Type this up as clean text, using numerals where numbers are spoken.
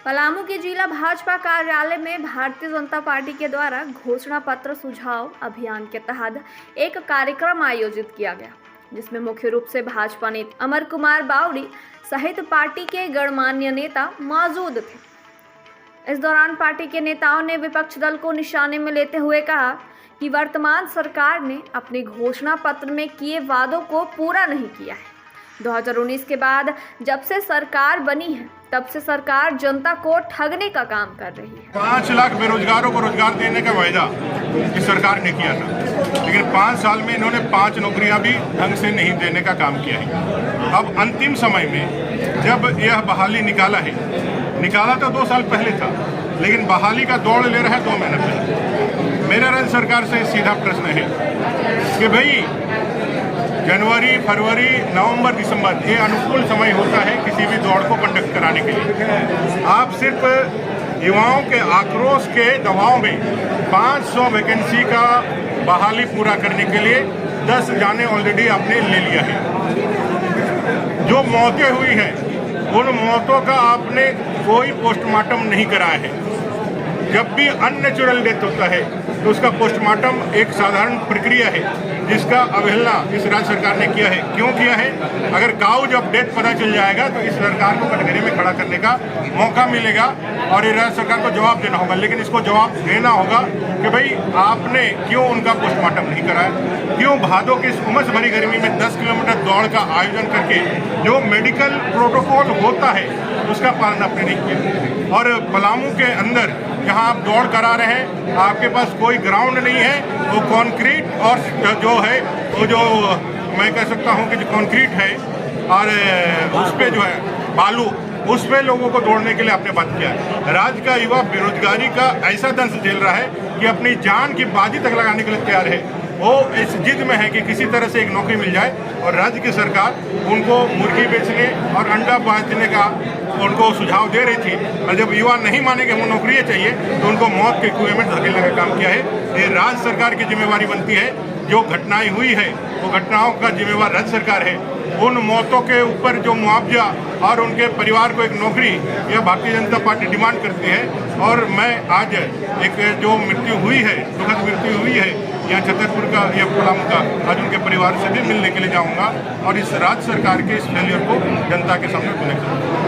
पलामू के जिला भाजपा कार्यालय में भारतीय जनता पार्टी के द्वारा घोषणा पत्र सुझाव अभियान के तहत एक कार्यक्रम आयोजित किया गया, जिसमें मुख्य रूप से भाजपा नेता अमर कुमार बावड़ी सहित पार्टी के गणमान्य नेता मौजूद थे। इस दौरान पार्टी के नेताओं ने विपक्ष दल को निशाने में लेते हुए कहा कि वर्तमान सरकार ने अपने घोषणा पत्र में किए वादों को पूरा नहीं किया है। 2019 के बाद जब से सरकार बनी है तब से सरकार जनता को ठगने का काम कर रही है। 5 लाख बेरोजगारों को रोजगार देने का वायदा इस सरकार ने किया था, लेकिन 5 साल में इन्होंने 5 नौकरियां भी ढंग से नहीं देने का काम किया है। अब अंतिम समय में जब यह बहाली निकाला तो 2 साल पहले था, लेकिन बहाली का दौड़ ले रहा है 2 महीने पहले। मेरा राज्य सरकार से सीधा प्रश्न है कि भाई जनवरी, फरवरी, नवंबर, दिसंबर ये अनुकूल समय होता है किसी भी दौड़ को कंडक्ट कराने के लिए। आप सिर्फ युवाओं के आक्रोश के दबाव में 500 वैकेंसी का बहाली पूरा करने के लिए 10 जाने ऑलरेडी आपने ले लिया है। जो मौतें हुई हैं उन मौतों का आपने कोई पोस्टमार्टम नहीं कराया है। जब भी अननेचुरल डेथ होता है तो उसका पोस्टमार्टम एक साधारण प्रक्रिया है, जिसका अवहेलना इस राज्य सरकार ने किया है। क्यों किया है? अगर काउज ऑफ डेथ पता चल जाएगा तो इस सरकार को कटघरे में खड़ा करने का मौका मिलेगा और ये राज्य सरकार को जवाब देना होगा। लेकिन इसको जवाब देना होगा कि भाई आपने क्यों उनका पोस्टमार्टम नहीं कराया, क्यों भादों की इस उमस भरी गर्मी में 10 किलोमीटर दौड़ का आयोजन करके जो मेडिकल प्रोटोकॉल होता है उसका पालन आपने नहीं किया। और पलामू के अंदर जहां आप दौड़ करा रहे हैं, आपके पास कोई ग्राउंड नहीं है, वो कंक्रीट और जो है वो जो मैं कह सकता हूं कि जो कंक्रीट है और उस पे जो है बालू, उस पे लोगों को दौड़ने के लिए आपने बात किया है। राज्य का युवा बेरोजगारी का ऐसा दंश झेल रहा है कि अपनी जान की बाजी तक लगाने के लिए तैयार है। वो इस जिद में है कि किसी तरह से एक नौकरी मिल जाए, और राज्य की सरकार उनको मुर्गी बेचने और अंडा बेचने का उनको सुझाव दे रही थी। और जब युवा नहीं मानेंगे वो नौकरी चाहिए तो उनको मौत के कुएं में धकेलने का काम किया है। ये राज्य सरकार की जिम्मेवारी बनती है। जो घटनाएं हुई है वो घटनाओं का जिम्मेवार राज्य सरकार है। उन मौतों के ऊपर जो मुआवजा और उनके परिवार को एक नौकरी यह भारतीय जनता पार्टी डिमांड करती है। और मैं आज एक जो मृत्यु हुई है, दुखद मृत्यु हुई है यहाँ छतरपुर का या पलामू का, आज उनके परिवार से भी मिलने के लिए जाऊंगा और इस राज्य सरकार के इस फेलियर को जनता के सामने रखूंगा।